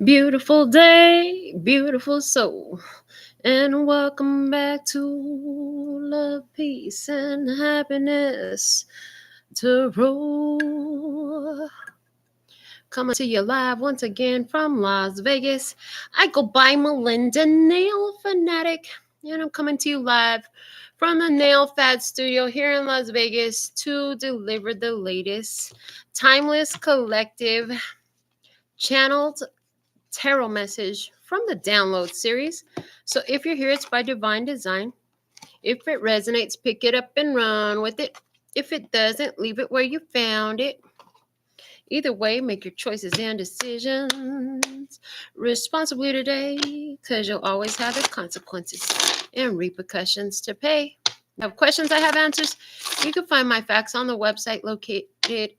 Beautiful day, beautiful soul, and welcome back to love, peace, and happiness. Tarot. Coming to you live once again from Las Vegas. I go by Melinda NailFanatic, and I'm coming to you live from the nailfads studio here in Las Vegas to deliver the latest timeless collective channeled tarot message from the download series. So if you're here, it's by divine design. If it resonates, pick it up and run with it. If it doesn't, leave it where you found it. Either way, make your choices and decisions responsibly today, because you'll always have the consequences and repercussions to pay. I have questions, I have answers. You can find my facts on the website located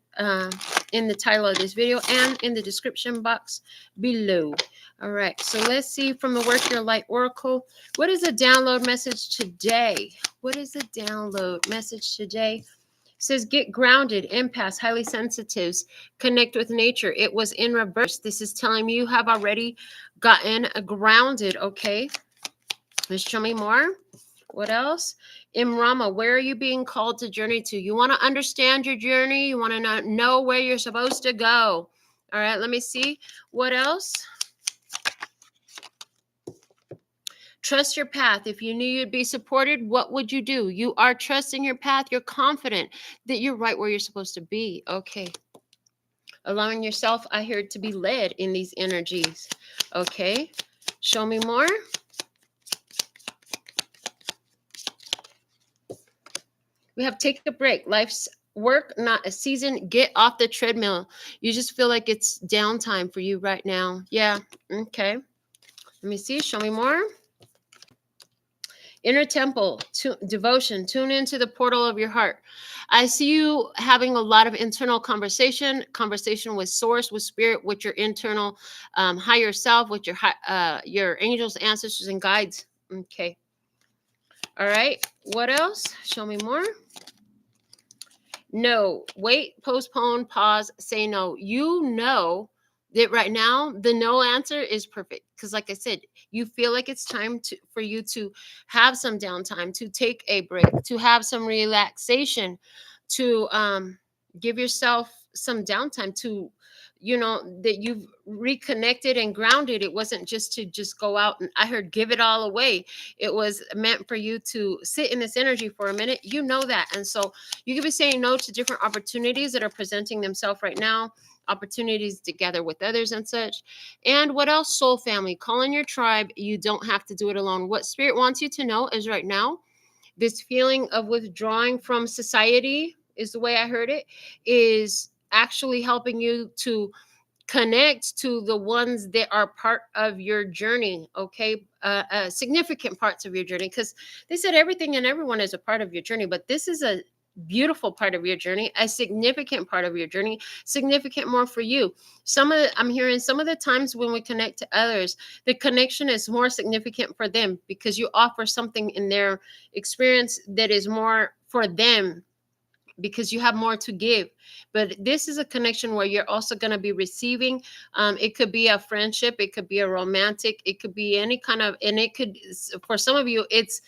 in the title of this video and in the description box below. All right, so let's see from the Work Your Light Oracle. What is the download message today? What is the download message today? It says, get grounded, empaths, highly sensitives, connect with nature. It was in reverse. This is telling me you have already gotten grounded, okay? Let's show me more. What else? Imrama, where are you being called to journey to? You want to understand your journey. You want to know where you're supposed to go. All right, let me see. What else? Trust your path. If you knew you'd be supported, what would you do? You are trusting your path. You're confident that you're right where you're supposed to be. Okay. Allowing yourself, I hear, to be led in these energies. Okay. Show me more. We have take a break. Life's work, not a season. Get off the treadmill. You just feel like it's downtime for you right now. Yeah. Okay. Let me see. Show me more. Inner temple, devotion, tune into the portal of your heart. I see you having a lot of internal conversation with source, with spirit, with your internal higher self, with your angels, ancestors, and guides. Okay. All right. What else? Show me more. No. Wait, postpone, pause, say no. You know that right now the no answer is perfect, because like I said, you feel like it's time for you to have some downtime, to take a break, to have some relaxation, to give yourself some downtime, to that you've reconnected and grounded. It wasn't just to just go out and, I heard, give it all away. It was meant for you to sit in this energy for a minute. You know that. And so you could be saying no to different opportunities that are presenting themselves right now, opportunities to gather with others and such. And what else? Soul family, call in your tribe. You don't have to do it alone. What spirit wants you to know is right now, this feeling of withdrawing from society, is the way I heard it, is actually helping you to connect to the ones that are part of your journey. Okay. Significant parts of your journey, because they said everything and everyone is a part of your journey, but this is a beautiful part of your journey, a significant part of your journey, significant more for you. I'm hearing some of the times when we connect to others, the connection is more significant for them because you offer something in their experience that is more for them, because you have more to give. But this is a connection where you're also going to be receiving. It could be a friendship, it could be a romantic, it could be any kind of, and it could, for some of you, it's,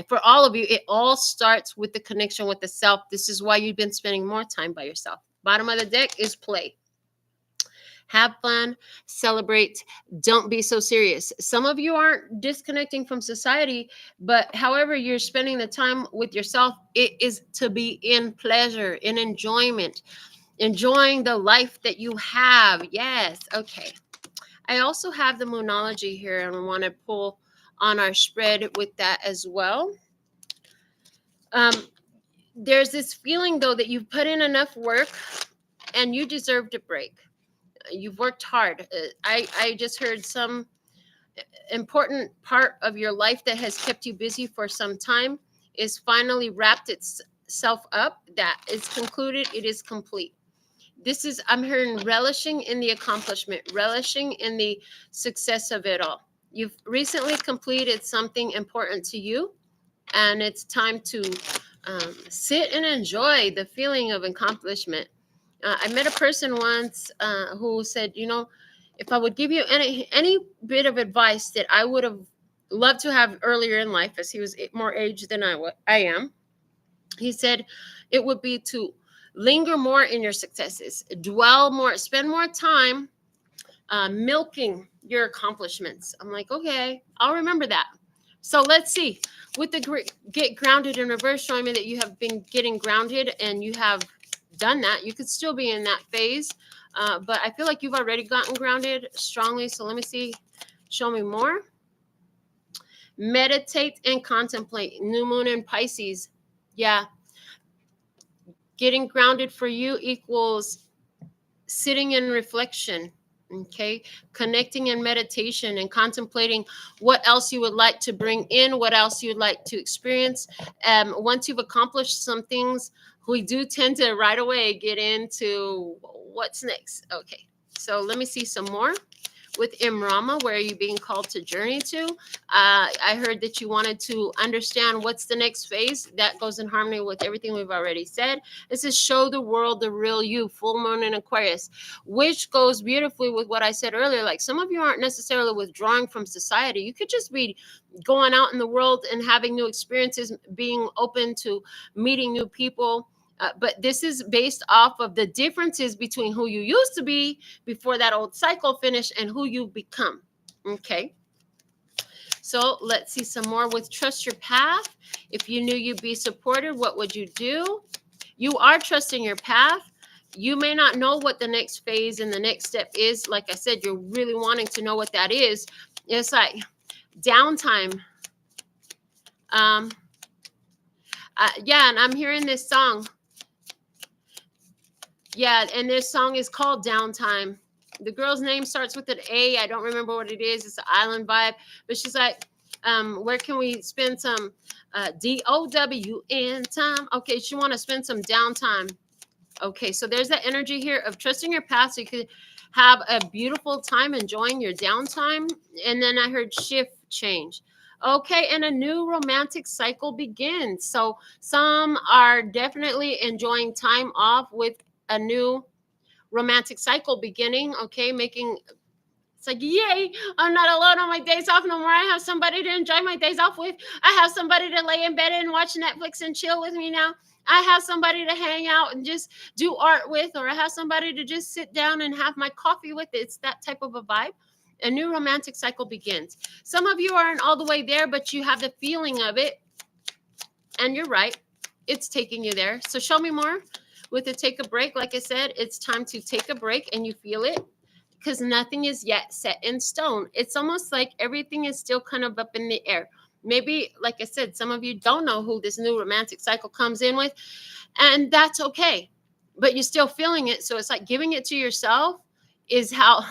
for all of you, it all starts with the connection with the self. This is why you've been spending more time by yourself. Bottom of the deck is play. Have fun, celebrate, don't be so serious. Some of you aren't disconnecting from society, but however you're spending the time with yourself, it is to be in pleasure, in enjoyment, enjoying the life that you have. Yes. Okay. I also have the Moonology here, and I want to pull on our spread with that as well. There's this feeling, though, that you've put in enough work and you deserved a break. You've worked hard. I just heard some important part of your life that has kept you busy for some time is finally wrapped itself up. That is concluded. It is complete. This is, I'm hearing, relishing in the accomplishment, relishing in the success of it all. You've recently completed something important to you, and it's time to sit and enjoy the feeling of accomplishment. I met a person once who said, if I would give you any bit of advice that I would have loved to have earlier in life, as he was more aged than I am, he said it would be to linger more in your successes, dwell more, spend more time milking your accomplishments. I'm like, okay, I'll remember that. So let's see. With the get grounded in reverse, showing me that you have been getting grounded and you have done that. You could still be in that phase, but I feel like you've already gotten grounded strongly. So let me see. Show me more. Meditate and contemplate. New moon in Pisces. Yeah. Getting grounded for you equals sitting in reflection. Okay, connecting in meditation and contemplating what else you would like to bring in, what else you would like to experience. Once you've accomplished some things, we do tend to right away get into what's next. Okay, so let me see some more. With ᗪOᗯᑎ, where are you being called to journey to? I heard that you wanted to understand what's the next phase. That goes in harmony with everything we've already said. It says, show the world the real you, full moon in Aquarius, which goes beautifully with what I said earlier. Like, some of you aren't necessarily withdrawing from society. You could just be going out in the world and having new experiences, being open to meeting new people. But this is based off of the differences between who you used to be before that old cycle finished and who you become. Okay. So let's see some more with trust your path. If you knew you'd be supported, what would you do? You are trusting your path. You may not know what the next phase and the next step is. Like I said, you're really wanting to know what that is. It's like downtime. Yeah, and I'm hearing this song. Yeah, and this song is called Downtime. The girl's name starts with an A. I don't remember what it is. It's an island vibe. But she's like, where can we spend some DOWN time? Okay, she want to spend some downtime. Okay, so there's that energy here of trusting your path so you could have a beautiful time enjoying your downtime. And then I heard shift, change. Okay, and a new romantic cycle begins. So some are definitely enjoying time off with a new romantic cycle beginning. Okay, making it's like, yay, I'm not alone on my days off no more. I have somebody to enjoy my days off with. I have somebody to lay in bed and watch Netflix and chill with me now. I have somebody to hang out and just do art with, or I have somebody to just sit down and have my coffee with. It's that type of a vibe. A new romantic cycle begins. Some of you aren't all the way there, but you have the feeling of it. And you're right. It's taking you there. So show me more. With the take a break, like I said, it's time to take a break, and you feel it because nothing is yet set in stone. It's almost like everything is still kind of up in the air. Maybe, like I said, some of you don't know who this new romantic cycle comes in with, and that's okay. But you're still feeling it. So it's like giving it to yourself is how,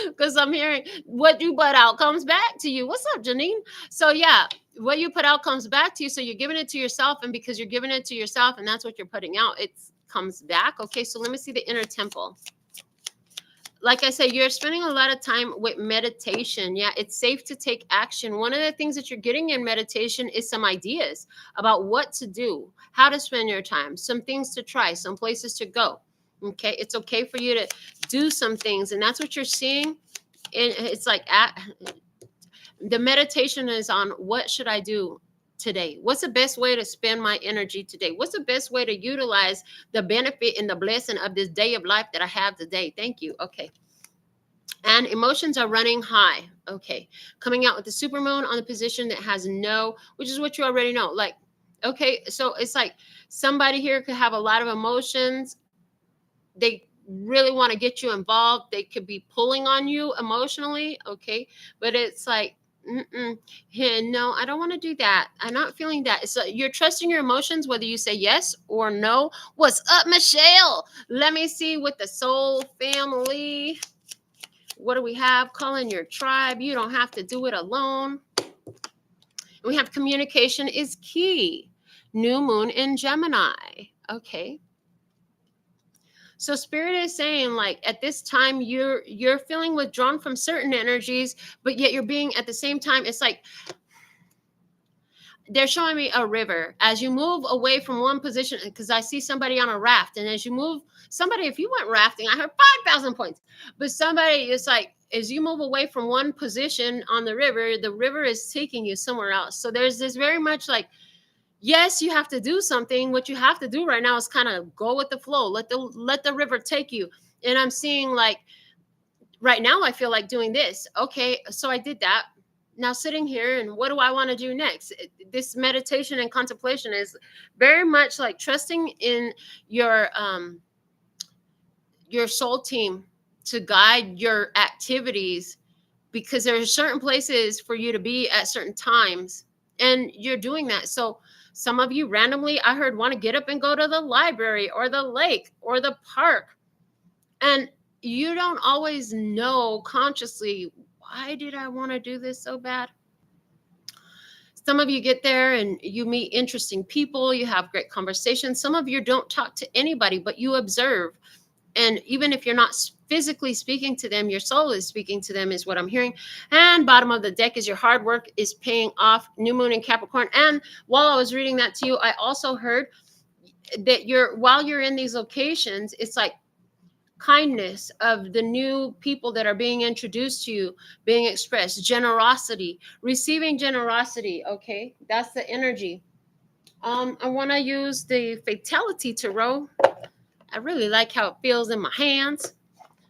because I'm hearing what you put out comes back to you. What's up, Janine? So yeah, what you put out comes back to you. So you're giving it to yourself, and because you're giving it to yourself and that's what you're putting out, it comes back. Okay, so let me see the inner temple. Like I said, you're spending a lot of time with meditation. Yeah, it's safe to take action. One of the things that you're getting in meditation is some ideas about what to do, how to spend your time, some things to try, some places to go. Okay, it's okay for you to do some things, and that's what you're seeing. And it's like the meditation is on what should I do today? What's the best way to spend my energy today? What's the best way to utilize the benefit and the blessing of this day of life that I have today? Thank you. Okay. And emotions are running high. Okay. Coming out with the supermoon on the position that has no, which is what you already know. Like, okay. So it's like somebody here could have a lot of emotions. They really want to get you involved. They could be pulling on you emotionally. Okay. But it's like, yeah, no, I don't want to do that. I'm not feeling that. So you're trusting your emotions, whether you say yes or no. What's up, Michelle? Let me see with the soul family. What do we have? Call in your tribe. You don't have to do it alone. We have communication is key. New moon in Gemini. Okay. So spirit is saying, like, at this time you're feeling withdrawn from certain energies, but yet you're being at the same time, it's like they're showing me a river. As you move away from one position, because I see somebody on a raft, and as you move, somebody, if you went rafting, I heard 5,000 points. But somebody, it's like, as you move away from one position on the river is taking you somewhere else. So there's this very much like, yes, you have to do something. What you have to do right now is kind of go with the flow. Let the river take you. And I'm seeing like, right now I feel like doing this. Okay, so I did that. Now sitting here, and what do I want to do next? This meditation and contemplation is very much like trusting in your soul team to guide your activities, because there are certain places for you to be at certain times, and you're doing that. So some of you randomly, I heard, want to get up and go to the library or the lake or the park, and you don't always know consciously, why did I want to do this so bad? Some of you get there and you meet interesting people, you have great conversations. Some of you don't talk to anybody, but you observe. And even if you're not physically speaking to them, your soul is speaking to them, is what I'm hearing. And bottom of the deck is your hard work is paying off, new moon in Capricorn. And while I was reading that to you, I also heard that while you're in these locations, it's like kindness of the new people that are being introduced to you being expressed, generosity, receiving generosity. Okay, that's the energy. I want to use the Fatality Tarot. I really like how it feels in my hands.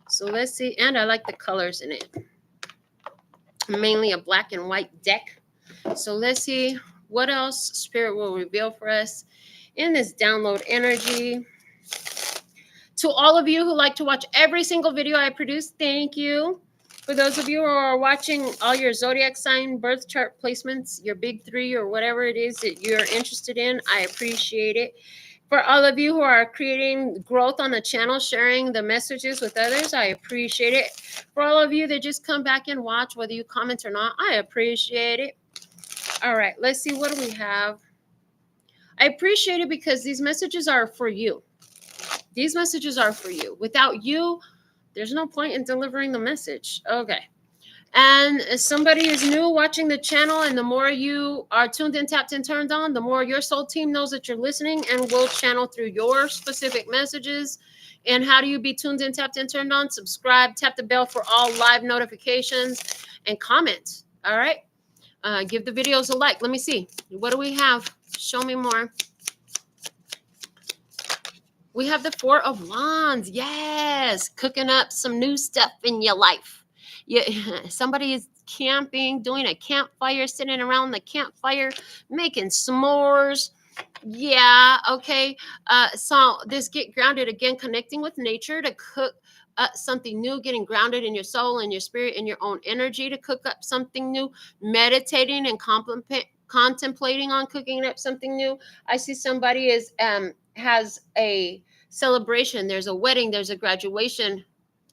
So let's see. And I like the colors in it. Mainly a black and white deck. So let's see what else Spirit will reveal for us in this download energy. To all of you who like to watch every single video I produce, thank you. For those of you who are watching all your zodiac sign, birth chart placements, your big three or whatever it is that you're interested in, I appreciate it. For all of you who are creating growth on the channel, sharing the messages with others, I appreciate it. For all of you that just come back and watch, whether you comment or not, I appreciate it. All right, let's see, what do we have? I appreciate it because these messages are for you. These messages are for you. Without you, there's no point in delivering the message. Okay. And if somebody is new watching the channel, and the more you are tuned in, tapped in, turned on, the more your soul team knows that you're listening and will channel through your specific messages. And how do you be tuned in, tapped in, turned on? Subscribe, tap the bell for all live notifications, and comment. All right. Give the videos a like. Let me see. What do we have? Show me more. We have the Four of Wands. Yes. Cooking up some new stuff in your life. Somebody is camping, doing a campfire, sitting around the campfire, making s'mores. Yeah. Okay. So this get grounded again, connecting with nature to cook something new, getting grounded in your soul and your spirit and your own energy to cook up something new, meditating and contemplating on cooking up something new. I see somebody has a celebration. There's a wedding. There's a graduation.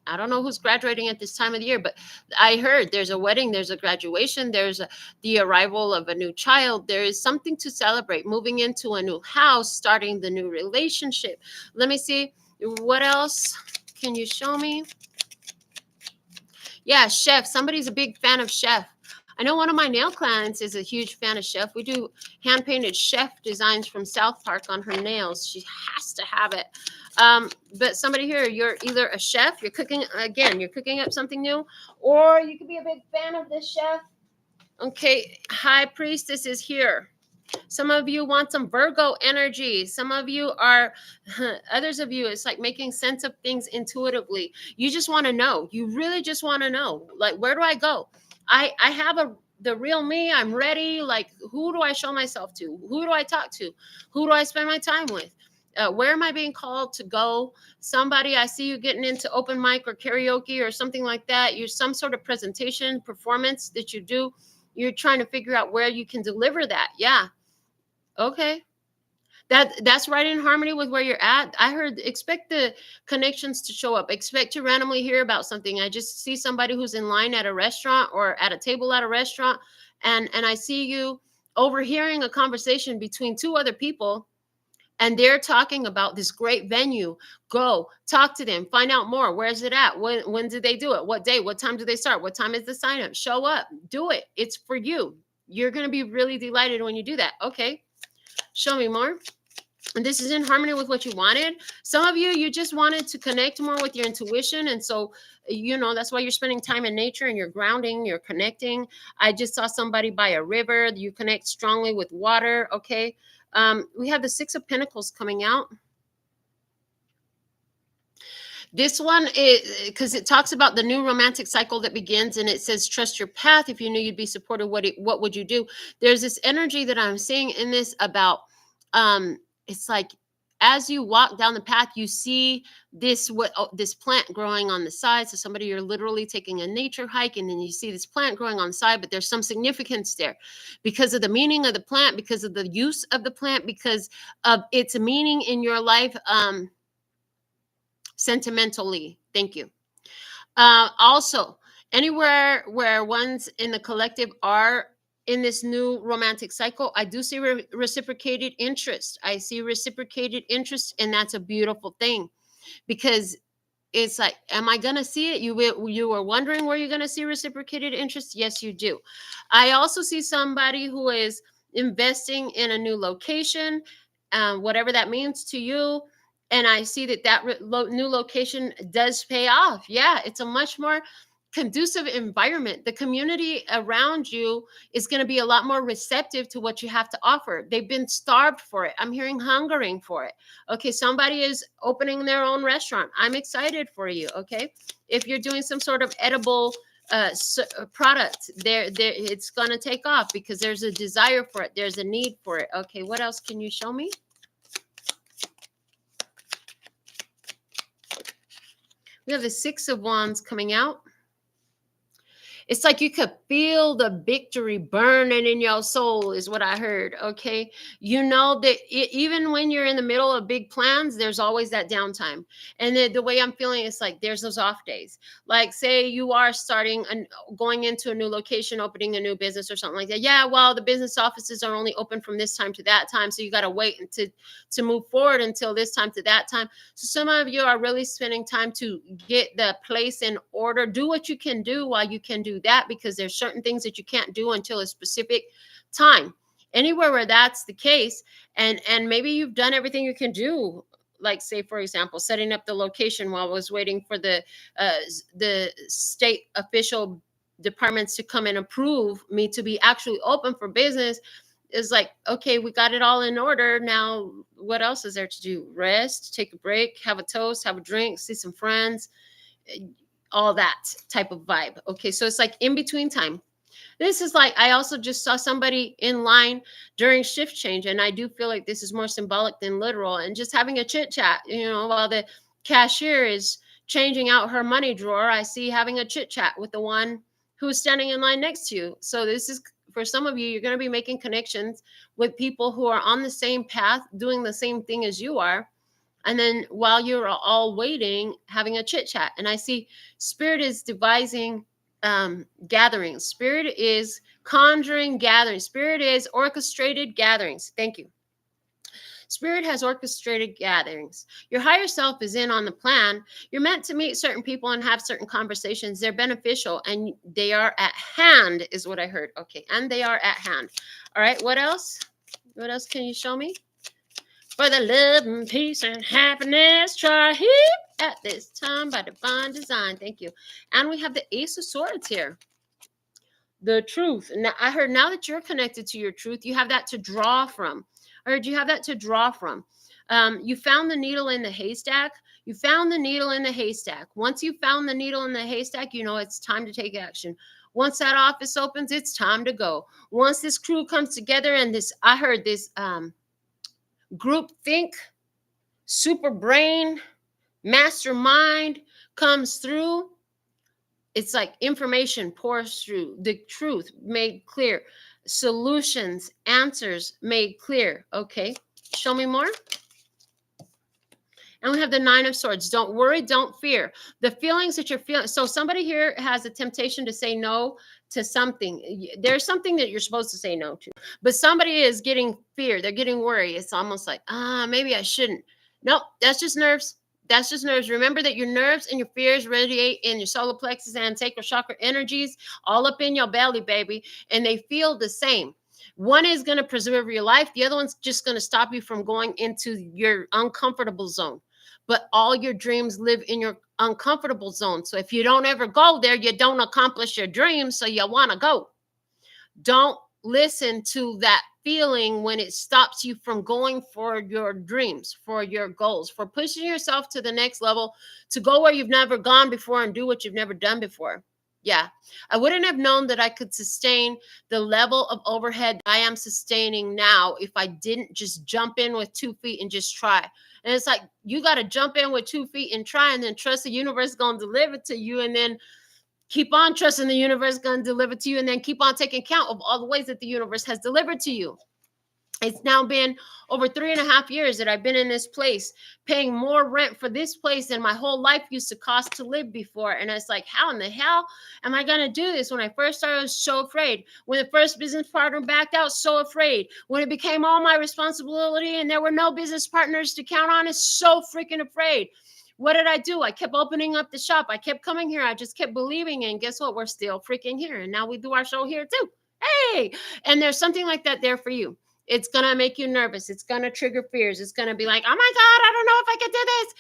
I don't know who's graduating at this time of the year, but I heard there's a wedding, there's a graduation, the arrival of a new child. There is something to celebrate, moving into a new house, starting the new relationship. Let me see. What else can you show me? Yeah, chef. Somebody's a big fan of chef. I know one of my nail clients is a huge fan of chef. We do hand-painted chef designs from South Park on her nails. She has to have it. But somebody here, you're either a chef, you're cooking up something new, or you could be a big fan of this chef. Okay, High Priestess is here. Some of you want some Virgo energy. Some of you are, others of you, it's like making sense of things intuitively. You just want to know. You really just want to know. Like, where do I go? I have the real me. I'm ready. Like, who do I show myself to? Who do I talk to? Who do I spend my time with? Where am I being called to go? Somebody, I see you getting into open mic or karaoke or something like that. You're some sort of presentation, performance that you do. You're trying to figure out where you can deliver that. Yeah. Okay. That's right in harmony with where you're at. I heard expect the connections to show up. Expect to randomly hear about something. I just see somebody who's in line at a restaurant or at a table at a restaurant, and I see you overhearing a conversation between two other people, and they're talking about this great venue. Go talk to them, find out more. Where's it at? When did they do it? What day? What time do they start? What time is the sign up? Show up, do it. It's for you. You're going to be really delighted when you do that. Okay, show me more. And this is in harmony with what you wanted. Some of you just wanted to connect more with your intuition. And so, that's why you're spending time in nature and you're grounding, you're connecting. I just saw somebody by a river. You connect strongly with water. Okay. We have the Six of Pentacles coming out. This one is because it talks about the new romantic cycle that begins, and it says, trust your path. If you knew you'd be supported, what would you do? There's this energy that I'm seeing in this about, it's like, as you walk down the path, you see this plant growing on the side. So somebody, you're literally taking a nature hike, and then you see this plant growing on the side, but there's some significance there because of the meaning of the plant, because of the use of the plant, because of its meaning in your life. Sentimentally. Thank you. Also, anywhere where ones in the collective are in this new romantic cycle, I do see reciprocated interest. I see reciprocated interest, and that's a beautiful thing because it's like, am I going to see it? You were wondering where you're going to see reciprocated interest? Yes, you do. I also see somebody who is investing in a new location, whatever that means to you. And I see that new location does pay off. Yeah, it's a much more conducive environment. The community around you is going to be a lot more receptive to what you have to offer. They've been starved for it. I'm hearing hungering for it. Okay, somebody is opening their own restaurant. I'm excited for you. Okay, if you're doing some sort of edible product, there it's going to take off because there's a desire for it. There's a need for it. Okay, what else can you show me? We have the Six of Wands coming out. It's like you could feel the victory burning in your soul is what I heard. Okay. You know that even when you're in the middle of big plans, there's always that downtime. And the way I'm feeling is like there's those off days. Like say you are going into a new location, opening a new business or something like that. Yeah, well, the business offices are only open from this time to that time. So you got to wait to move forward until this time to that time. So some of you are really spending time to get the place in order. Do what you can do while you can do that, because there's certain things that you can't do until a specific time. Anywhere where that's the case, and maybe you've done everything you can do, like say for example setting up the location while I was waiting for the state official departments to come and approve me to be actually open for business. Is like, okay, we got it all in order. Now what else is there to do? Rest, take a break, have a toast, have a drink, see some friends, all that type of vibe. Okay, so it's like in between time. This is like, I also just saw somebody in line during shift change, and I do feel like this is more symbolic than literal, and just having a chit chat, while the cashier is changing out her money drawer. I see having a chit chat with the one who's standing in line next to you. So this is, for some of you, you're going to be making connections with people who are on the same path, doing the same thing as you are. And then while you're all waiting, having a chit chat. And I see Spirit is devising gatherings. Spirit is conjuring gatherings. Spirit is orchestrated gatherings. Thank you. Spirit has orchestrated gatherings. Your higher self is in on the plan. You're meant to meet certain people and have certain conversations. They're beneficial and they are at hand, is what I heard. Okay, and they are at hand. All right, what else? What else can you show me? For the love and peace and happiness, try here at this time by divine design. Thank you. And we have the Ace of Swords here. The truth. Now, I heard now that you're connected to your truth, you have that to draw from. I heard you have that to draw from. You found the needle in the haystack. You found the needle in the haystack. Once you found the needle in the haystack, you know it's time to take action. Once that office opens, it's time to go. Once this crew comes together and I heard this group think, super brain, mastermind comes through. It's like information pours through, the truth made clear, solutions, answers made clear. Okay, show me more. And we have the Nine of Swords. Don't worry, don't fear. The feelings that you're feeling. So somebody here has a temptation to say no to something. There's something that you're supposed to say no to. But somebody is getting fear. They're getting worried. It's almost like, maybe I shouldn't. Nope, that's just nerves. That's just nerves. Remember that your nerves and your fears radiate in your solar plexus and sacral chakra energies all up in your belly, baby. And they feel the same. One is going to preserve your life. The other one's just going to stop you from going into your uncomfortable zone. But all your dreams live in your uncomfortable zone. So if you don't ever go there, you don't accomplish your dreams. So you want to go. Don't listen to that feeling when it stops you from going for your dreams, for your goals, for pushing yourself to the next level, to go where you've never gone before and do what you've never done before. Yeah, I wouldn't have known that I could sustain the level of overhead I am sustaining now if I didn't just jump in with 2 feet and just try. And it's like, you got to jump in with 2 feet and try, and then trust the universe is going to deliver to you. And then keep on trusting the universe is going to deliver to you, and then keep on taking count of all the ways that the universe has delivered to you. It's now been over 3.5 years that I've been in this place, paying more rent for this place than my whole life used to cost to live before. And it's like, how in the hell am I going to do this? When I first started, I was so afraid. When the first business partner backed out, so afraid. When it became all my responsibility and there were no business partners to count on, it's so freaking afraid. What did I do? I kept opening up the shop. I kept coming here. I just kept believing. And guess what? We're still freaking here. And now we do our show here too. Hey, and there's something like that there for you. It's going to make you nervous. It's going to trigger fears. It's going to be like, oh my God, I don't know if I can do this.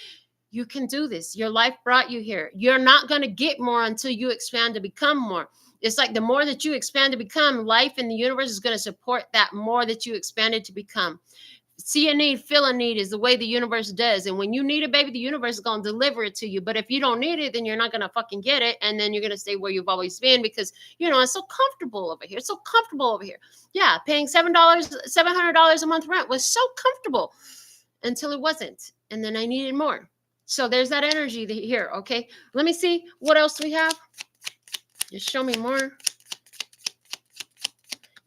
You can do this. Your life brought you here. You're not going to get more until you expand to become more. It's like the more that you expand to become, life in the universe is going to support that more that you expanded to become. See a need, feel a need is the way the universe does. And when you need it, baby, the universe is going to deliver it to you. But if you don't need it, then you're not going to fucking get it. And then you're going to stay where you've always been because, it's so comfortable over here. It's so comfortable over here. Yeah, paying $700 a month rent was so comfortable until it wasn't. And then I needed more. So there's that energy here, okay? Let me see what else we have. Just show me more.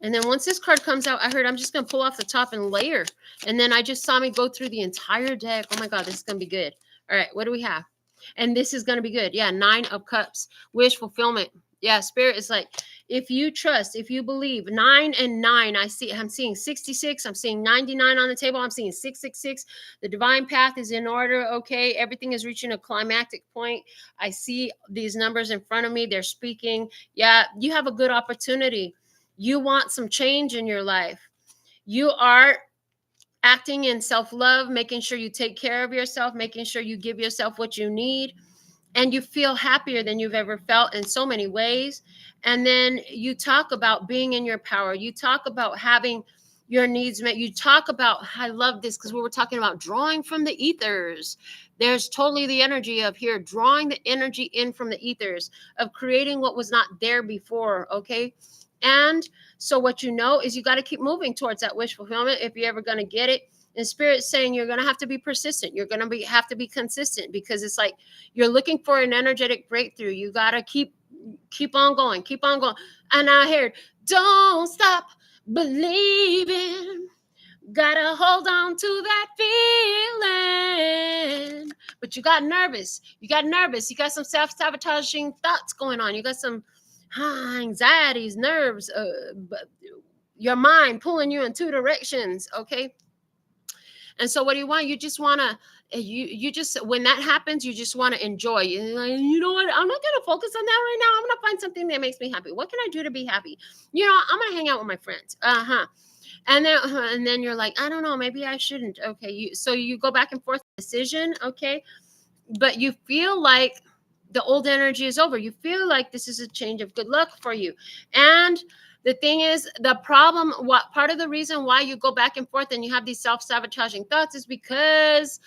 And then once this card comes out, I'm just going to pull off the top and layer. And then I just saw me go through the entire deck. Oh my God, this is going to be good. All right, what do we have? And this is going to be good. Yeah, 9 of Cups, wish fulfillment. Yeah, Spirit is like, if you trust, if you believe, 9 and 9, I'm seeing 66. I'm seeing 99 on the table. I'm seeing 666. The divine path is in order. Okay, everything is reaching a climactic point. I see these numbers in front of me. They're speaking. Yeah, you have a good opportunity. You want some change in your life. You are acting in self-love, making sure you take care of yourself, making sure you give yourself what you need, and you feel happier than you've ever felt in so many ways. And then you talk about being in your power. You talk about having your needs met. You talk about, I love this because we were talking about drawing from the ethers. There's totally the energy of here, drawing the energy in from the ethers, of creating what was not there before, okay? And so what is you got to keep moving towards that wish fulfillment if you're ever going to get it. And Spirit's saying you're going to have to be persistent. You're going to have to be consistent because it's like you're looking for an energetic breakthrough. You got to keep on going, keep on going. And I heard, don't stop believing. Gotta hold on to that feeling. But you got nervous. You got some self-sabotaging thoughts going on. You got some anxieties, nerves, your mind pulling you in 2 directions, okay? And so what do you want? You just want to, you just, when that happens, you just want to enjoy. You know what? I'm not going to focus on that right now. I'm going to find something that makes me happy. What can I do to be happy? I'm going to hang out with my friends. And then you're like, I don't know, maybe I shouldn't. Okay. So you go back and forth decision. Okay. But you feel like the old energy is over. You feel like this is a change of good luck for you. And the thing is, part of the reason why you go back and forth and you have these self-sabotaging thoughts is because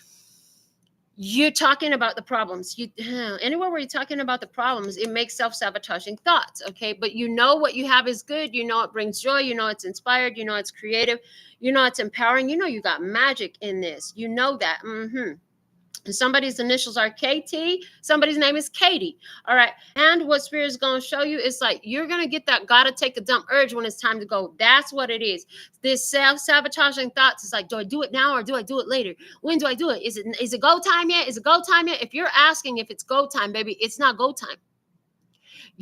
you're talking about the problems. Anywhere where you're talking about the problems, it makes self-sabotaging thoughts, okay? But what you have is good. It brings joy. It's inspired. It's creative. It's empowering. You got magic in this. That. And somebody's initials are KT. Somebody's name is Katie. All right. And what Spirit is going to show you is like, you're going to get that gotta take a dump urge when it's time to go. That's what it is. This self-sabotaging thoughts is like, do I do it now or do I do it later? When do I do it? Is it go time yet? Is it go time yet? If you're asking if it's go time, baby, it's not go time.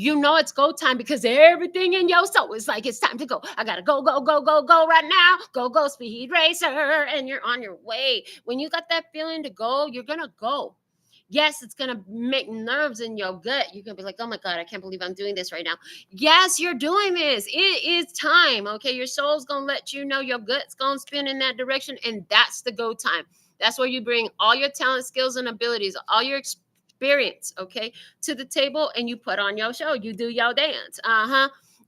It's go time because everything in your soul is like, it's time to go. I got to go right now. Go, speed racer. And you're on your way. When you got that feeling to go, you're going to go. Yes, it's going to make nerves in your gut. You're going to be like, oh my God, I can't believe I'm doing this right now. Yes, you're doing this. It is time. Okay. Your soul's going to let you know, your gut's going to spin in that direction. And that's the go time. That's where you bring all your talent, skills, and abilities, all your experience, okay, to the table, and you put on your show. You do your dance.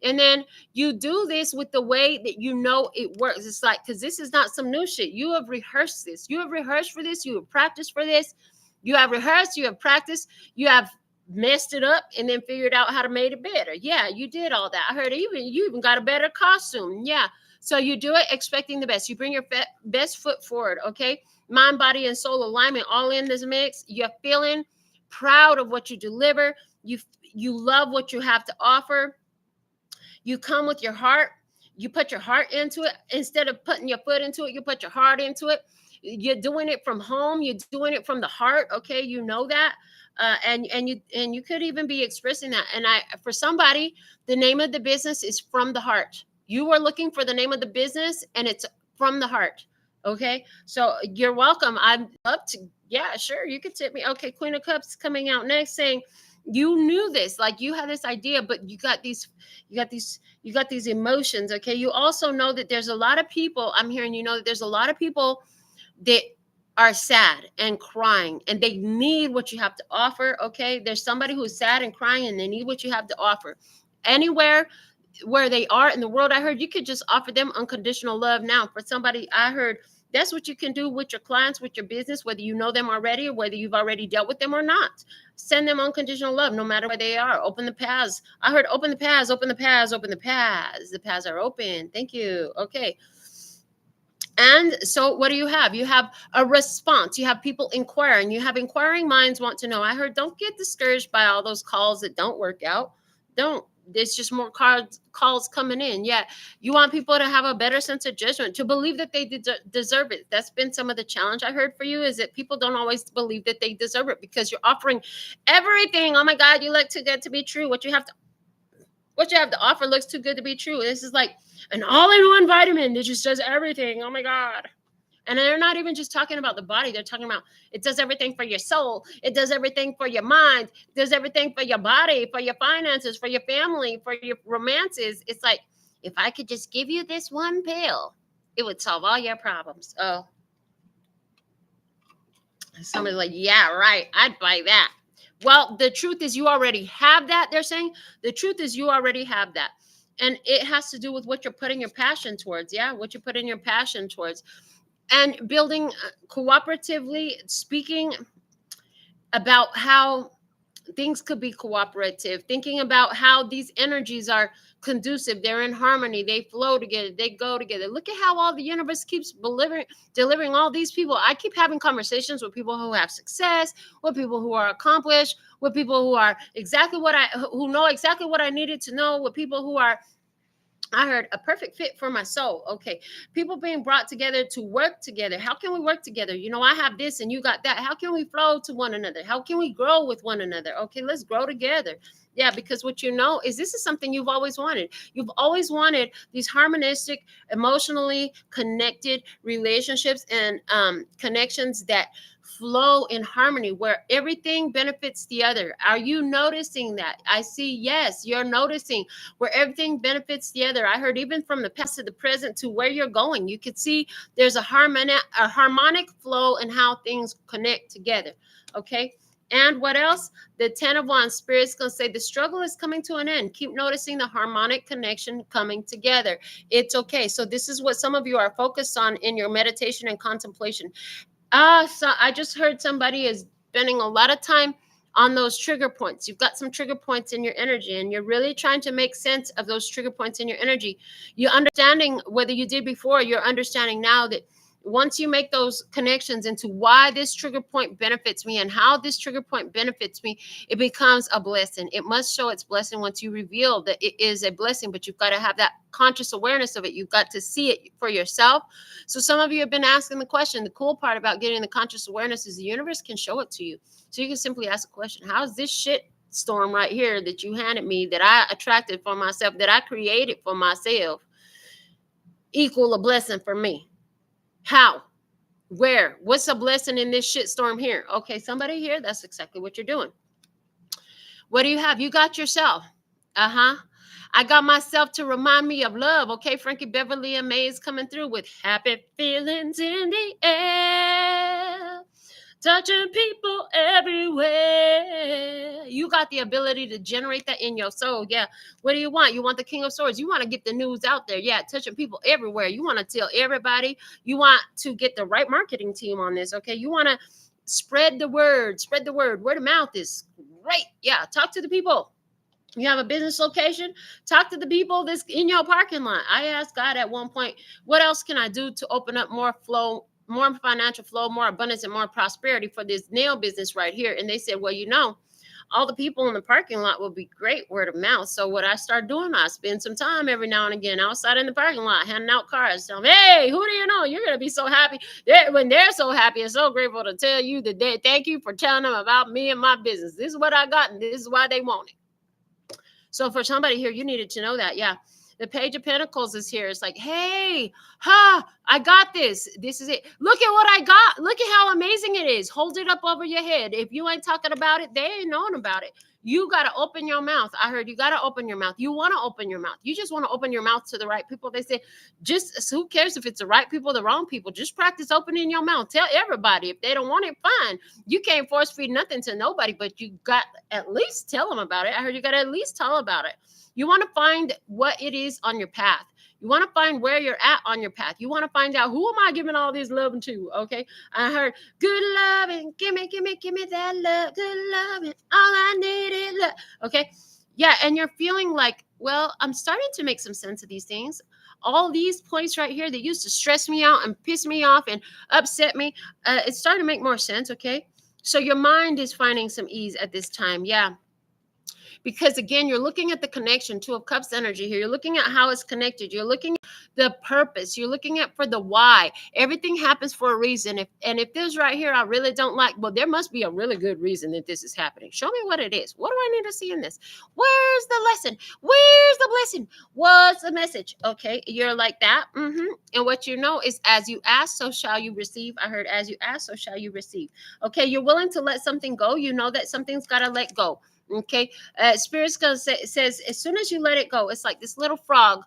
And then you do this with the way that you know it works. It's like, because this is not some new shit. You have rehearsed this. You have rehearsed for this. You have practiced for this. You have rehearsed. You have practiced. You have messed it up and then figured out how to make it better. Yeah, you did all that. I heard you even got a better costume. Yeah. So you do it expecting the best. You bring your best foot forward, okay? Mind, body, and soul alignment all in this mix. You're feeling proud of what you deliver. You love what you have to offer. You come with your heart. You put your heart into it. Instead of putting your foot into it, you put your heart into it. You're doing it from home. You're doing it from the heart. Okay, you know that, and you could even be expressing that. And for somebody, the name of the business is from the heart. You are looking for the name of the business, and it's from the heart. Okay, so you're welcome. I'd love to. Yeah, sure, you could tip me. Okay, Queen of Cups coming out next, saying you knew this, like you had this idea, but you got these emotions. Okay, you also know that there's a lot of people. I'm hearing, you know, that there's a lot of people that are sad and crying, and they need what you have to offer. Okay, there's somebody who's sad and crying, and they need what you have to offer. Anywhere where they are in the world, I heard you could just offer them unconditional love now. For somebody, I heard that's what you can do with your clients, with your business, whether you know them already or whether you've already dealt with them or not. Send them unconditional love no matter where they are. Open the paths. I heard open the paths, open the paths, open the paths. The paths are open. Thank you. Okay. And so what do you have? You have a response. You have people inquiring. You have inquiring minds want to know. I heard don't get discouraged by all those calls that don't work out. Don't. There's just more calls coming in. Yeah, you want people to have a better sense of judgment, to believe that they deserve it. That's been some of the challenge I heard for you, is that people don't always believe that they deserve it because you're offering everything. Oh my God, you look too good to be true. What you have to offer looks too good to be true. This is like an all-in-one vitamin that just does everything. Oh my God. And they're not even just talking about the body. They're talking about it does everything for your soul. It does everything for your mind. It does everything for your body, for your finances, for your family, for your romances. It's like, if I could just give you this one pill, it would solve all your problems. Oh, somebody's like, yeah, right. I'd buy that. Well, the truth is you already have that. They're saying the truth is you already have that. And it has to do with what you're putting your passion towards. Yeah, what you're putting your passion towards. And building cooperatively, speaking about how things could be cooperative, thinking about how these energies are conducive, they're in harmony, they flow together, they go together. Look at how all the universe keeps delivering all these people. I keep having conversations with people who have success, with people who are accomplished, with people who are who know exactly what I needed to know, with people who are, I heard, a perfect fit for my soul. Okay. People being brought together to work together. How can we work together? You know, I have this and you got that. How can we flow to one another? How can we grow with one another? Okay, let's grow together. Yeah, because what you know is this is something you've always wanted. You've always wanted these harmonistic, emotionally connected relationships and connections that flow in harmony, where everything benefits the other. Are you noticing that? I see, yes, you're noticing where everything benefits the other. I heard even from the past to the present to where you're going, you could see there's a harmonic flow in how things connect together. Okay. And what else? The 10 of Wands, Spirit's going to say the struggle is coming to an end. Keep noticing the harmonic connection coming together. It's okay. So this is what some of you are focused on in your meditation and contemplation. So I just heard somebody is spending a lot of time on those trigger points. You've got some trigger points in your energy, and you're really trying to make sense of those trigger points in your energy. You're understanding, whether you did before, you're understanding now that once you make those connections into why this trigger point benefits me and how this trigger point benefits me, it becomes a blessing. It must show its blessing once you reveal that it is a blessing, but you've got to have that conscious awareness of it. You've got to see it for yourself. So some of you have been asking the question. The cool part about getting the conscious awareness is the universe can show it to you. So you can simply ask a question. How is this shit storm right here that you handed me, that I attracted for myself, that I created for myself, equal a blessing for me? How? Where? What's a blessing in this shitstorm here? Okay, somebody here, that's exactly what you're doing. What do you have? You got yourself. I got myself to remind me of love. Okay, Frankie Beverly and May is coming through with happy feelings in the air, touching people everywhere. You got the ability to generate that in your soul. Yeah. What do you want? You want the King of Swords. You want to get the news out there. Yeah. Touching people everywhere. You want to tell everybody. You want to get the right marketing team on this. Okay. You want to spread the word. Spread the word. Word of mouth is great. Yeah. Talk to the people. You have a business location, talk to the people that's in your parking lot. I asked God at one point, what else can I do to open up more flow, more financial flow, more abundance, and more prosperity for this nail business right here? And they said, well, all the people in the parking lot will be great word of mouth. So what I start doing, I spend some time every now and again outside in the parking lot, handing out cards. Telling them, hey, who do you know? You're going to be so happy. When they're so happy and so grateful to tell you that thank you for telling them about me and my business. This is what I got, and this is why they want it. So for somebody here, you needed to know that. Yeah. The Page of Pentacles is here. It's like, hey, I got this. This is it. Look at what I got. Look at how amazing it is. Hold it up over your head. If you ain't talking about it, they ain't knowing about it. You got to open your mouth. I heard you got to open your mouth. You want to open your mouth. You just want to open your mouth to the right people. They say, who cares if it's the right people, the wrong people? Just practice opening your mouth. Tell everybody. If they don't want it, fine. You can't force feed nothing to nobody, but you got at least tell them about it. I heard you got to at least tell about it. You want to find what it is on your path. You want to find where you're at on your path. You want to find out, who am I giving all this loving to? Okay. I heard good loving. Give me that love. Good loving. All I need is love. Okay. Yeah. And you're feeling like, well, I'm starting to make some sense of these things. All these points right here that used to stress me out and piss me off and upset me, it's starting to make more sense. Okay. So your mind is finding some ease at this time. Yeah. Because again, you're looking at the connection, Two of Cups energy here. You're looking at how it's connected. You're looking at the purpose. You're looking at for the why. Everything happens for a reason. If this right here, I really don't like, well, there must be a really good reason that this is happening. Show me what it is. What do I need to see in this? Where's the lesson? Where's the blessing? What's the message? Okay, you're like that. And what you know is, as you ask, so shall you receive. I heard, as you ask, so shall you receive. Okay, you're willing to let something go. You know that something's got to let go. Okay, Spirit's gonna says as soon as you let it go, it's like this little frog.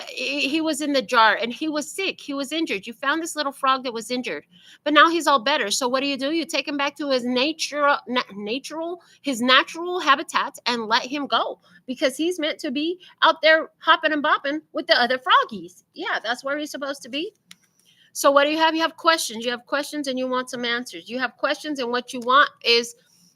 He was in the jar and he was sick. He was injured. You found this little frog that was injured, but now he's all better. So what do? You take him back to his natural habitat and let him go, because he's meant to be out there hopping and bopping with the other froggies. Yeah, that's where he's supposed to be. So what do you have? You have questions. You have questions and you want some answers. You have questions, and what you want is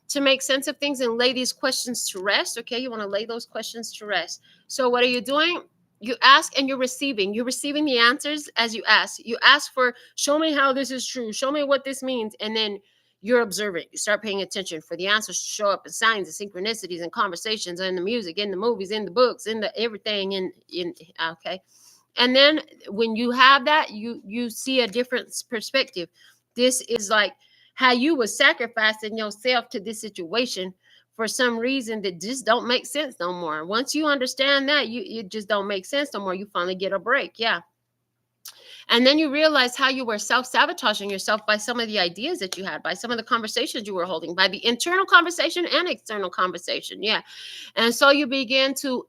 to make sense of things and lay these questions to rest. Okay, you want to lay those questions to rest. So what are you doing? You ask and you're receiving. You're receiving the answers as you ask. You ask for, show me how this is true. Show me what this means. And then you're observing. You start paying attention for the answers to show up in signs and synchronicities and conversations and the music, in the movies, in the books, in the everything. Okay. And then when you have that, you see a different perspective. This is like how you were sacrificing yourself to this situation for some reason that just don't make sense no more. Once you understand that, it just don't make sense no more. You finally get a break. Yeah. And then you realize how you were self-sabotaging yourself by some of the ideas that you had, by some of the conversations you were holding, by the internal conversation and external conversation. Yeah. And so you begin to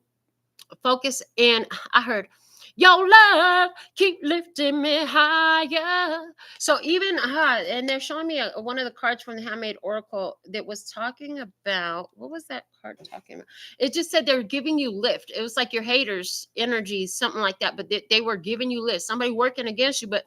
focus in. I heard, your love keep lifting me higher. So even and they're showing me one of the cards from the Handmade Oracle that was talking about, what was that card talking about? It just said they're giving you lift. It was like your haters' energy, something like that. But they were giving you lift. Somebody working against you, but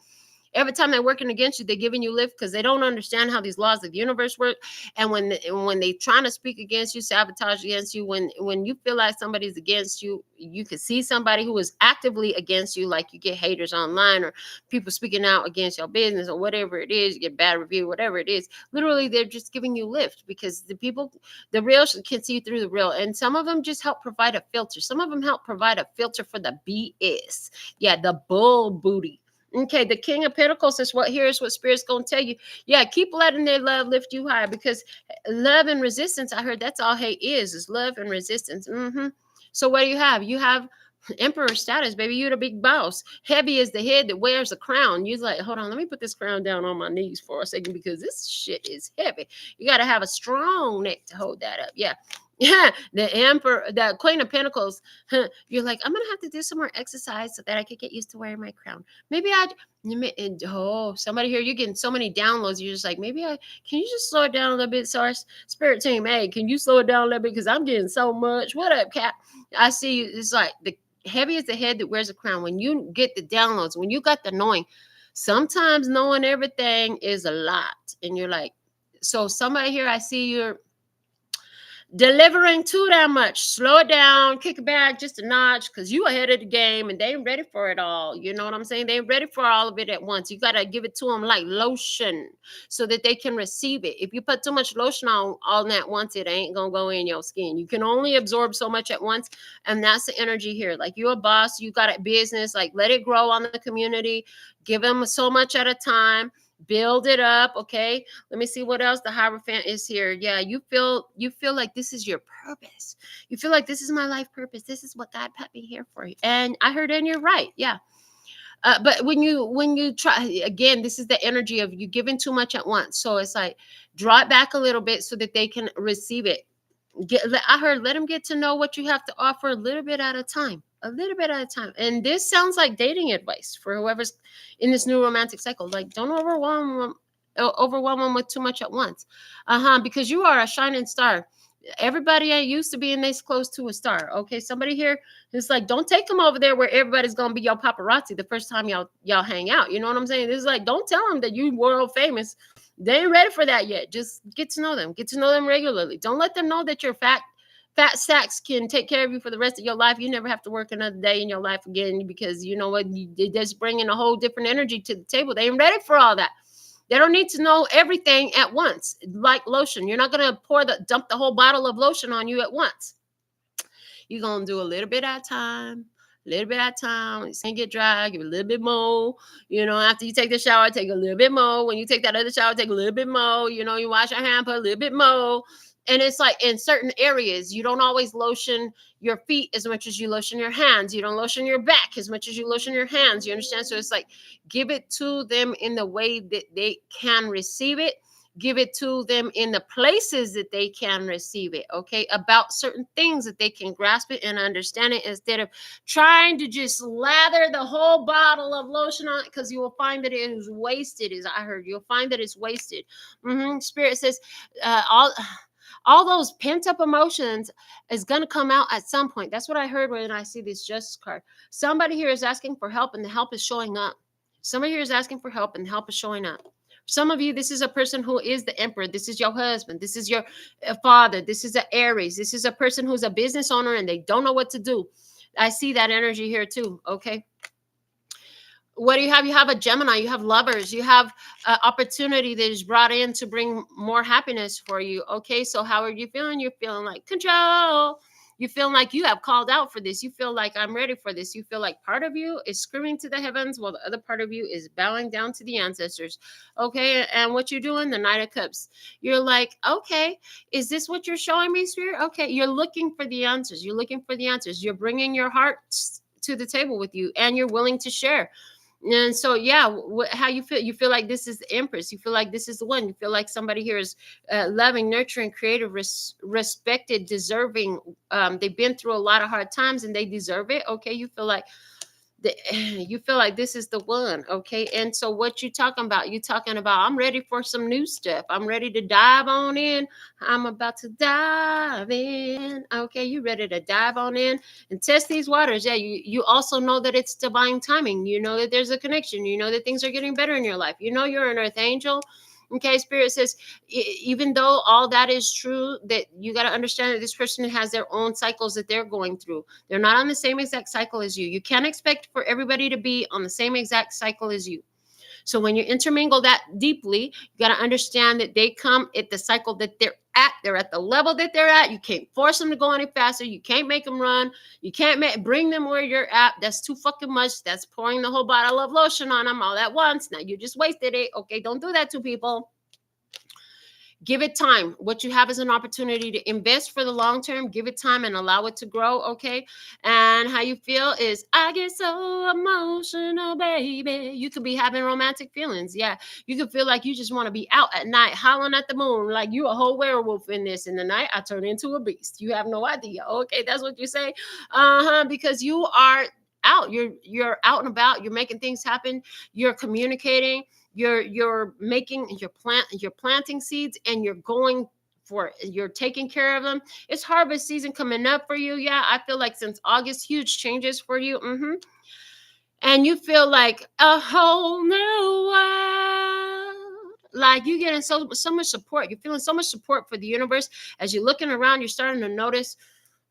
every time they're working against you, they're giving you lift because they don't understand how these laws of the universe work. And when they trying to speak against you, sabotage against you, when you feel like somebody's against you, you can see somebody who is actively against you, like you get haters online or people speaking out against your business or whatever it is, you get bad review, whatever it is. Literally, they're just giving you lift because the real can see through the real. And some of them just help provide a filter. Some of them help provide a filter for the BS. Yeah, the bull booty. Okay, the King of Pentacles is here's what Spirit's going to tell you. Yeah, keep letting their love lift you higher, because love and resistance, I heard that's all hate is love and resistance. So what do you have? You have Emperor status, baby. You the big boss. Heavy is the head that wears a crown. You're like, hold on, let me put this crown down on my knees for a second because this shit is heavy. You got to have a strong neck to hold that up. Yeah. Yeah, the Emperor, the Queen of Pentacles. You're like, I'm gonna have to do some more exercise so that I could get used to wearing my crown. Maybe oh, somebody here, you're getting so many downloads. You're just like, can you just slow it down a little bit? Sorry, Spirit Team, hey, can you slow it down a little bit? Because I'm getting so much. What up, Cat? I see you. It's like the heavy is the head that wears a crown. When you get the downloads, when you got the knowing, sometimes knowing everything is a lot. And you're like, so somebody here, I see you're delivering too damn much. Slow it down, kick it back just a notch, because you ahead of the game and they ain't ready for it all. You know what I'm saying? They ain't ready for all of it at once. You got to give it to them like lotion so that they can receive it. If you put too much lotion on all at once, it ain't gonna go in your skin. You can only absorb so much at once, and that's the energy here. Like, you're a boss, you got a business, like, let it grow on the community. Give them so much at a time. Build it up. Okay, let me see what else the Hierophant is here. Yeah, you feel like this is your purpose. You feel like this is my life purpose. This is what God put me here for. And I heard, and you're right. Yeah. But when you try again, this is the energy of you giving too much at once. So it's like, draw it back a little bit so that they can receive it. I heard, let them get to know what you have to offer a little bit at a time. A little bit at a time. And this sounds like dating advice for whoever's in this new romantic cycle. Like, don't overwhelm them with too much at once. Because you are a shining star. Everybody ain't used to being this close to a star. Okay, somebody here is like, don't take them over there where everybody's gonna be your paparazzi the first time y'all hang out. You know what I'm saying? This is like, don't tell them that you world famous. They ain't ready for that yet. Just get to know them. Get to know them regularly. Don't let them know that you're fat sacks can take care of you for the rest of your life. You never have to work another day in your life again, because you know what? They just bring in a whole different energy to the table. They ain't ready for all that. They don't need to know everything at once. Like lotion, you're not gonna dump the whole bottle of lotion on you at once. You're gonna do a little bit at a time. A little bit at a time. It's gonna get dry, give it a little bit more. You know, after you take the shower, take a little bit more. When you take that other shower, take a little bit more. You know, you wash your hand, put a little bit more. And it's like, in certain areas, you don't always lotion your feet as much as you lotion your hands. You don't lotion your back as much as you lotion your hands. You understand? So it's like, give it to them in the way that they can receive it. Give it to them in the places that they can receive it, okay? About certain things that they can grasp it and understand it, instead of trying to just lather the whole bottle of lotion on it, because you will find that it is wasted, as I heard. You'll find that it's wasted. Spirit says, all those pent-up emotions is going to come out at some point. That's what I heard when I see this Justice card. Somebody here is asking for help, and the help is showing up. Somebody here is asking for help, and the help is showing up. Some of you, this is a person who is the Emperor. This is your husband. This is your father. This is an Aries. This is a person who's a business owner and they don't know what to do. I see that energy here too. Okay. What do you have? You have a Gemini. You have lovers. You have opportunity that is brought in to bring more happiness for you. Okay. So how are you feeling? You're feeling like control. You feel like you have called out for this. You feel like, I'm ready for this. You feel like part of you is screaming to the heavens while the other part of you is bowing down to the ancestors. Okay. And what you're doing, the Knight of Cups, you're like, okay, is this what you're showing me, Spirit? Okay. You're looking for the answers. You're looking for the answers. You're bringing your heart to the table with you, and you're willing to share. And so, yeah, how you feel? You feel like this is the Empress. You feel like this is the one. You feel like somebody here is loving, nurturing, creative, respected, deserving. They've been through a lot of hard times and they deserve it. Okay, you feel like this is the one. Okay, and so what you talking about? You talking about, I'm ready for some new stuff. I'm ready to dive on in. I'm about to dive in. Okay, you ready to dive on in and test these waters? Yeah, you also know that it's divine timing. You know that there's a connection. You know that things are getting better in your life. You know you're an earth angel. Okay, Spirit says, even though all that is true, that you got to understand that this person has their own cycles that they're going through. They're not on the same exact cycle as you. You can't expect for everybody to be on the same exact cycle as you. So when you intermingle that deeply, you got to understand that they come at the cycle that they're at. They're at the level that they're at. You can't force them to go any faster. You can't make them run. You can't bring them where you're at. That's too fucking much. That's pouring the whole bottle of lotion on them all at once. Now you just wasted it. Okay, don't do that to people. Give it time. What you have is an opportunity to invest for the long term. Give it time and allow it to grow, okay? And how you feel is, I get so emotional, baby. You could be having romantic feelings. Yeah, you could feel like you just want to be out at night, howling at the moon, like you a whole werewolf in this. In the night, I turn into a beast. You have no idea. Okay, that's what you say. Because you are out. You're out and about. You're making things happen. You're communicating. You're planting seeds, and you're going for it. You're taking care of them. It's harvest season coming up for you. Yeah, I feel like since August, huge changes for you. And you feel like a whole new world. Like you're getting so much support. You're feeling so much support for the universe. As you're looking around, you're starting to notice,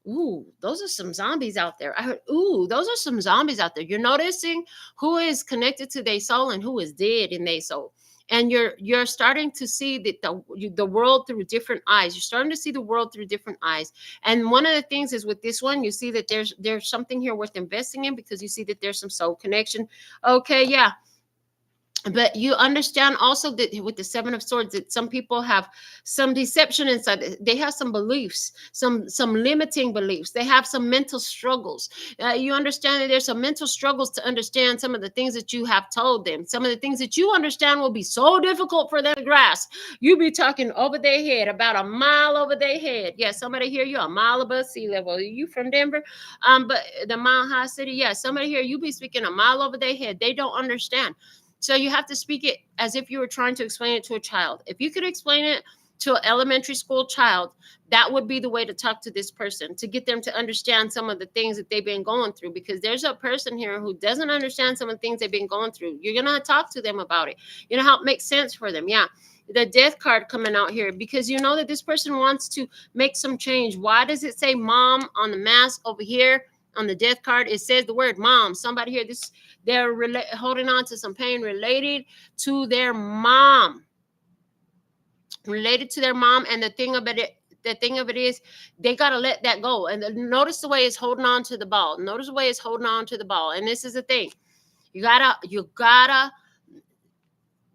ooh, those are some zombies out there. I heard, ooh, those are some zombies out there. You're noticing who is connected to their soul and who is dead in their soul. And you're starting to see the world through different eyes. You're starting to see the world through different eyes. And one of the things is with this one, you see that there's something here worth investing in, because you see that there's some soul connection. Okay, yeah. But you understand also that with the Seven of Swords, that some people have some deception inside. They have some beliefs, some limiting beliefs. They have some mental struggles. You understand that there's some mental struggles to understand some of the things that you have told them. Some of the things that you understand will be so difficult for them to grasp. You be talking over their head, about a mile over their head. Yeah, somebody here, you're a mile above sea level. Are you from Denver? But the Mile High City, yeah, somebody here, you be speaking a mile over their head. They don't understand. So you have to speak it as if you were trying to explain it to a child. If you could explain it to an elementary school child, that would be the way to talk to this person, to get them to understand some of the things that they've been going through. Because there's a person here who doesn't understand some of the things they've been going through. You're going to talk to them about it. You know, help make sense for them. Yeah. The Death card coming out here, because you know that this person wants to make some change. Why does it say mom on the mask over here? On the Death card, it says the word mom. Somebody here, they're holding on to some pain related to their mom. And the thing of it is, they got to let that go. And notice the way it's holding on to the ball. And this is the thing.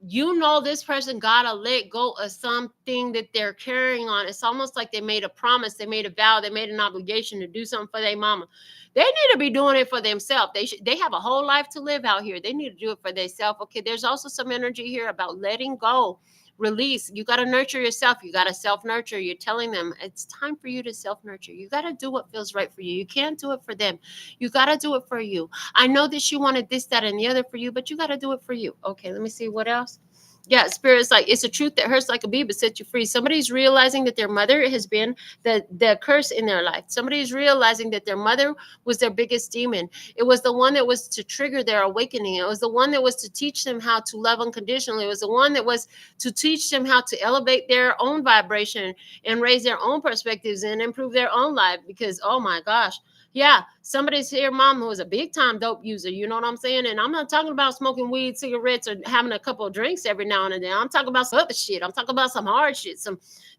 You know, this person gotta let go of something that they're carrying on. It's almost like they made a promise, they made a vow, they made an obligation to do something for their mama. They need to be doing it for themselves. They have a whole life to live out here. They need to do it for themselves. Okay, there's also some energy here about letting go, release. You got to nurture yourself. You got to self-nurture. You're telling them it's time for you to self-nurture. You got to do what feels right for you. You can't do it for them. You got to do it for you. I know that you wanted this, that, and the other for you, but you got to do it for you. Okay, let me see what else. Yeah, Spirit's like, it's a truth that hurts like a bee, but sets you free. Somebody's realizing that their mother has been the curse in their life. Somebody's realizing that their mother was their biggest demon. It was the one that was to trigger their awakening. It was the one that was to teach them how to love unconditionally. It was the one that was to teach them how to elevate their own vibration and raise their own perspectives and improve their own life. Because, oh my gosh, yeah, somebody's here, mom, who was a big time dope user. You know what I'm saying? And I'm not talking about smoking weed, cigarettes, or having a couple of drinks every now and then. I'm talking about some other shit. I'm talking about some hard shit.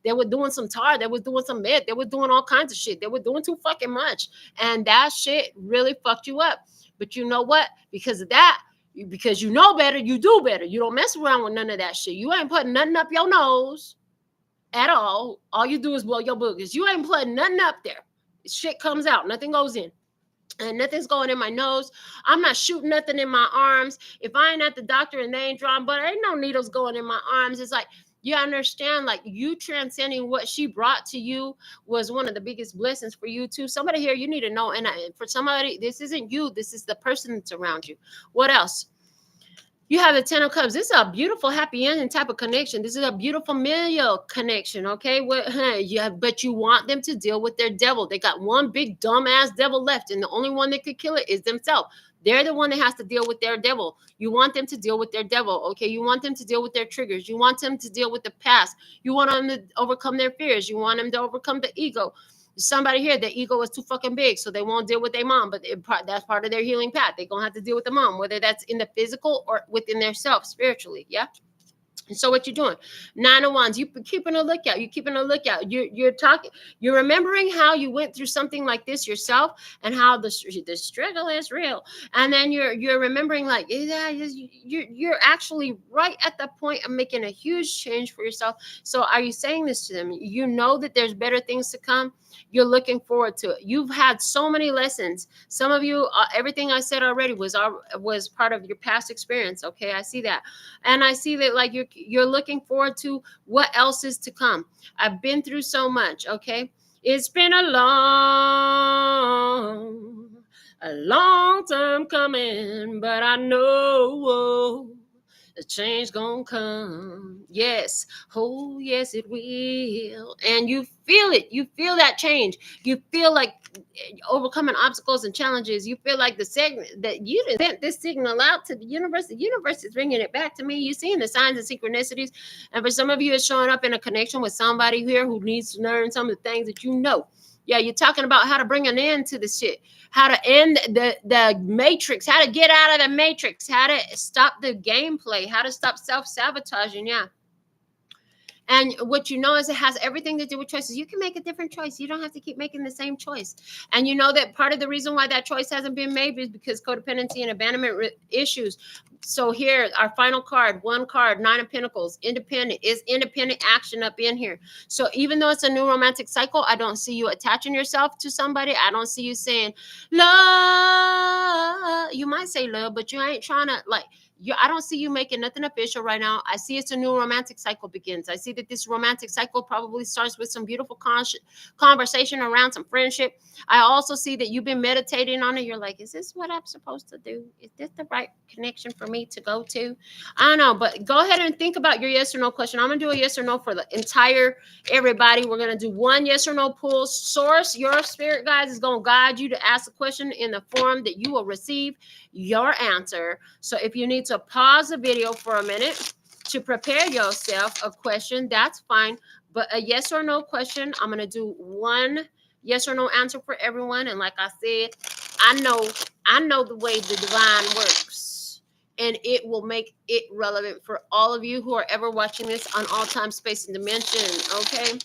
They were doing some tar. They was doing some meth. They were doing all kinds of shit. They were doing too fucking much. And that shit really fucked you up. But you know what? Because of that, because you know better, you do better. You don't mess around with none of that shit. You ain't putting nothing up your nose at all. All you do is blow your boogers. You ain't putting nothing up there. Shit comes out, nothing goes in, and nothing's going in my nose. I'm not shooting nothing in my arms. If I ain't at the doctor and they ain't drawing blood, ain't no needles going in my arms. It's like, you understand, like, you transcending what she brought to you was one of the biggest blessings for you too. Somebody here, you need to know. And for somebody, this isn't you, this is the person that's around you. What else? You have the Ten of Cups. This is a beautiful, happy ending type of connection. This is a beautiful familial connection, okay? But you want them to deal with their devil. They got one big dumbass devil left, and the only one that could kill it is themselves. They're the one that has to deal with their devil. You want them to deal with their devil, okay? You want them to deal with their triggers. You want them to deal with the past. You want them to overcome their fears. You want them to overcome the ego. Somebody here, their ego is too fucking big, so they won't deal with their mom, but that's part of their healing path. They're going to have to deal with the mom, whether that's in the physical or within their self spiritually, yeah? So what you're doing, 9 of Wands, you keeping a lookout. You're keeping a lookout. You're talking. You're remembering how you went through something like this yourself, and how the struggle is real. And then you're remembering, like, yeah, you're actually right at the point of making a huge change for yourself. So are you saying this to them? You know that there's better things to come. You're looking forward to it. You've had so many lessons. Some of you, everything I said already was part of your past experience. Okay, I see that. And I see that, like, you're looking forward to what else is to come. I've been through so much. Okay, it's been a long time coming, but I know the change gonna come. Yes. Oh, yes, it will. And you feel it. You feel that change. You feel like overcoming obstacles and challenges. You feel like the segment that you sent this signal out to the universe. The universe is bringing it back to me. You're seeing the signs and synchronicities. And for some of you, it's showing up in a connection with somebody here who needs to learn some of the things that you know. Yeah, you're talking about how to bring an end to the shit, how to end the matrix, how to get out of the matrix, how to stop the gameplay, how to stop self-sabotaging. Yeah. And what you know is it has everything to do with choices. You can make a different choice. You don't have to keep making the same choice. And you know that part of the reason why that choice hasn't been made is because codependency and abandonment issues. So here, our final card, one card, 9 of Pentacles, independent. Is independent action up in here. So even though it's a new romantic cycle, I don't see you attaching yourself to somebody. I don't see you saying, love. You might say love, but you ain't trying to, like, I don't see you making nothing official right now. I see it's a new romantic cycle begins. I see that this romantic cycle probably starts with some beautiful conversation around some friendship. I also see that you've been meditating on it. You're like, is this what I'm supposed to do? Is this the right connection for me to go to? I don't know, but go ahead and think about your yes or no question. I'm going to do a yes or no for the entire everybody. We're going to do one yes or no pull. Source, your spirit guides, is going to guide you to ask a question in the form that you will receive your answer. So if you need to pause the video for a minute to prepare yourself a question, that's fine. But a yes or no question, I'm going to do one yes or no answer for everyone. And like I said, I know the way the divine works, and it will make it relevant for all of you who are ever watching this on all time, space, and dimension. Okay.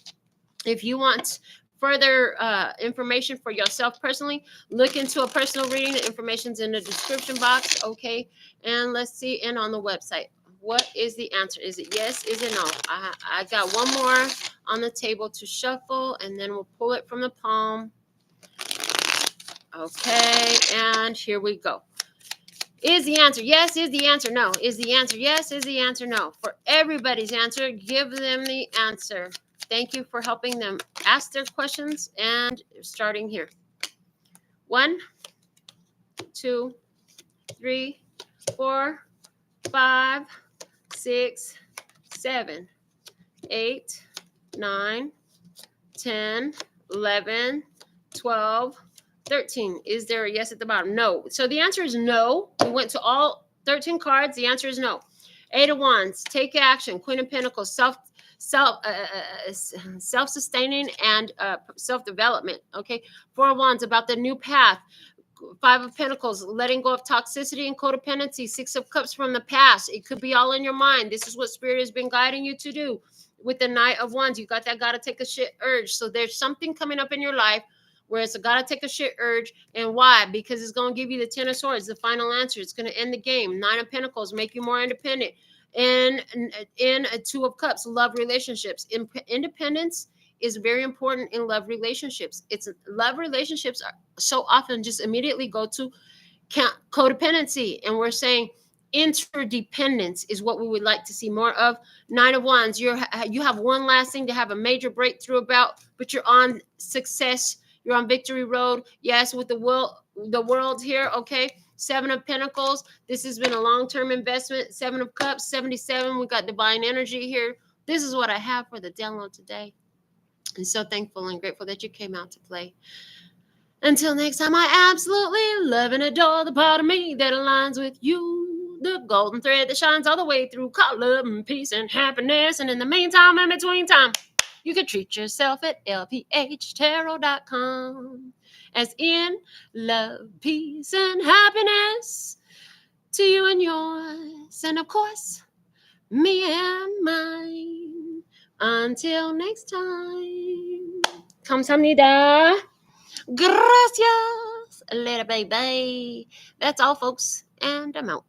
If you want further information for yourself personally, look into a personal reading. The information's in the description box. Okay. And let's see. And on the website, what is the answer? Is it yes? Is it no? I got one more on the table to shuffle, and then we'll pull it from the palm. Okay. And here we go. Is the answer yes? Is the answer no? Is the answer yes? Is the answer no? For everybody's answer, give them the answer. Thank you for helping them ask their questions. And starting here. 1, 2, 3, 4, 5, 6, 7, 8, 9, 10, 11, 12, 13. Is there a yes at the bottom? No. So the answer is no. We went to all 13 cards. The answer is no. 8 of Wands, take action. Queen of Pentacles, self-sustaining and self-development. Okay. 4 of Wands, about the new path. 5 of Pentacles, letting go of toxicity and codependency. 6 of Cups, from the past. It could be all in your mind. This is what Spirit has been guiding you to do. With the Knight of Wands, you got that gotta take a shit urge. So there's something coming up in your life where it's a gotta take a shit urge. And why? Because it's going to give you the 10 of Swords, the final answer. It's going to end the game. 9 of Pentacles, make you more independent. And in a 2 of Cups, love relationships. Independence is very important in love relationships. It's love relationships are so often just immediately go to codependency. And we're saying interdependence is what we would like to see more of. 9 of Wands, you have one last thing to have a major breakthrough about, but you're on success. You're on victory road. Yes, with the world here. Okay. 7 of Pentacles. This has been a long-term investment. 7 of Cups, 77. We got divine energy here. This is what I have for the download today. I'm so thankful and grateful that you came out to play. Until next time, I absolutely love and adore the part of me that aligns with you. The golden thread that shines all the way through. Call love and peace and happiness. And in the meantime, in between time, you can treat yourself at LPHtarot.com. As in love, peace, and happiness to you and yours. And of course, me and mine. Until next time. 감사합니다. Gracias. Later, baby. That's all, folks. And I'm out.